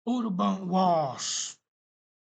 Urban wars.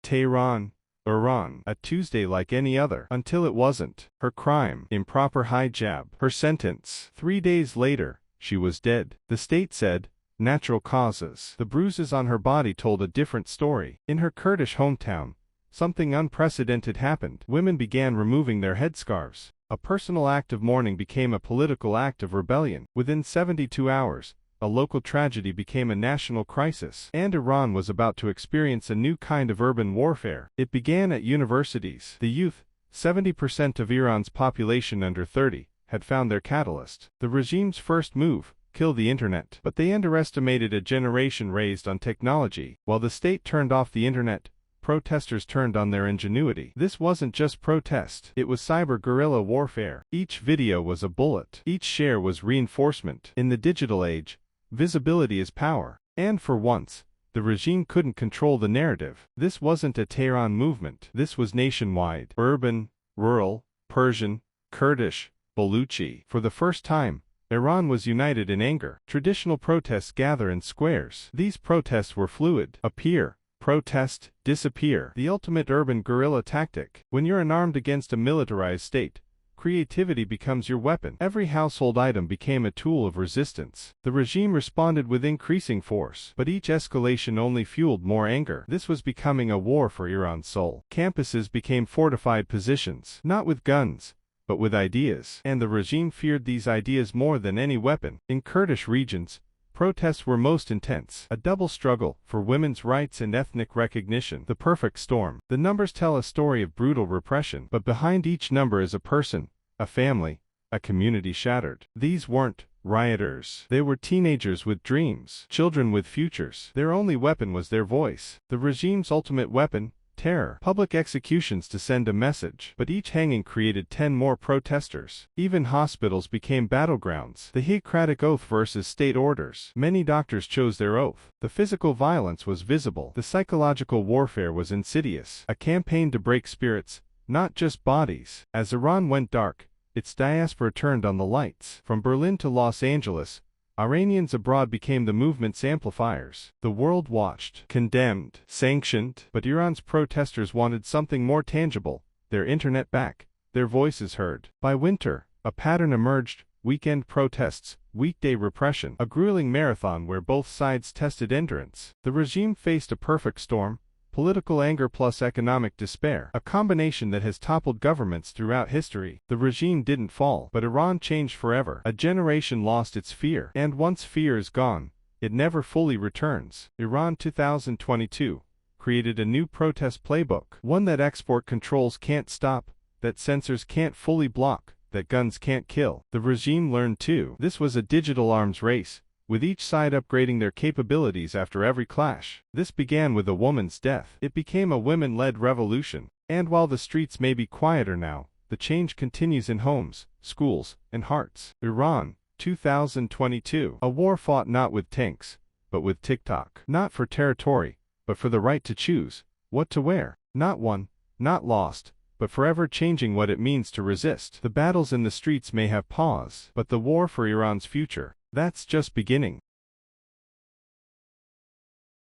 Tehran, Iran, a Tuesday like any other, until it wasn't. Her crime, improper hijab. Her sentence. 3 days later, she was dead. The state said, natural causes. The bruises on her body told a different story. In her Kurdish hometown, something unprecedented happened. Women began removing their headscarves. A personal act of mourning became a political act of rebellion. Within 72 hours, a local tragedy became a national crisis, and Iran was about to experience a new kind of urban warfare. It began at universities. The youth, 70% of Iran's population under 30, had found their catalyst. The regime's first move, kill the internet. But they underestimated a generation raised on technology. While the state turned off the internet, protesters turned on their ingenuity. This wasn't just protest, it was cyber guerrilla warfare. Each video was a bullet. Each share was reinforcement. In the digital age, visibility is power. And for once, the regime couldn't control the narrative. This wasn't a Tehran movement. This was nationwide. Urban, rural, Persian, Kurdish, Baluchi. For the first time, Iran was united in anger. Traditional protests gather in squares. These protests were fluid. Appear, protest, disappear. The ultimate urban guerrilla tactic. When you're unarmed against a militarized state, creativity becomes your weapon. Every household item became a tool of resistance. The regime responded with increasing force, but each escalation only fueled more anger. This was becoming a war for Iran's soul. Campuses became fortified positions, not with guns, but with ideas. And the regime feared these ideas more than any weapon. In Kurdish regions, protests were most intense. A double struggle for women's rights and ethnic recognition. The perfect storm. The numbers tell a story of brutal repression, but behind each number is a person, a family, a community shattered. These weren't rioters. They were teenagers with dreams, children with futures. Their only weapon was their voice. The regime's ultimate weapon, terror. Public executions to send a message. But each hanging created 10 more protesters. Even hospitals became battlegrounds. The Hippocratic Oath versus state orders. Many doctors chose their oath. The physical violence was visible. The psychological warfare was insidious. A campaign to break spirits, not just bodies. As Iran went dark, its diaspora turned on the lights. From Berlin to Los Angeles, Iranians abroad became the movement's amplifiers. The world watched, condemned, sanctioned, but Iran's protesters wanted something more tangible, their internet back, their voices heard. By winter, a pattern emerged: weekend protests, weekday repression, a grueling marathon where both sides tested endurance. The regime faced a perfect storm: political anger plus economic despair, a combination that has toppled governments throughout history. The regime didn't fall, but Iran changed forever. A generation lost its fear, and once fear is gone, it never fully returns. Iran 2022 created a new protest playbook, one that export controls can't stop, that censors can't fully block, that guns can't kill. The regime learned too. This was a digital arms race, with each side upgrading their capabilities after every clash. This began with a woman's death. It became a women-led revolution. And while the streets may be quieter now, the change continues in homes, schools, and hearts. Iran, 2022. A war fought not with tanks, but with TikTok. Not for territory, but for the right to choose what to wear. Not won, not lost, but forever changing what it means to resist. The battles in the streets may have paused, but the war for Iran's future, that's just beginning.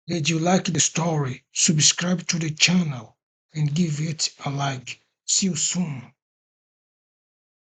Did you like the story? Subscribe to the channel and give it a like. See you soon.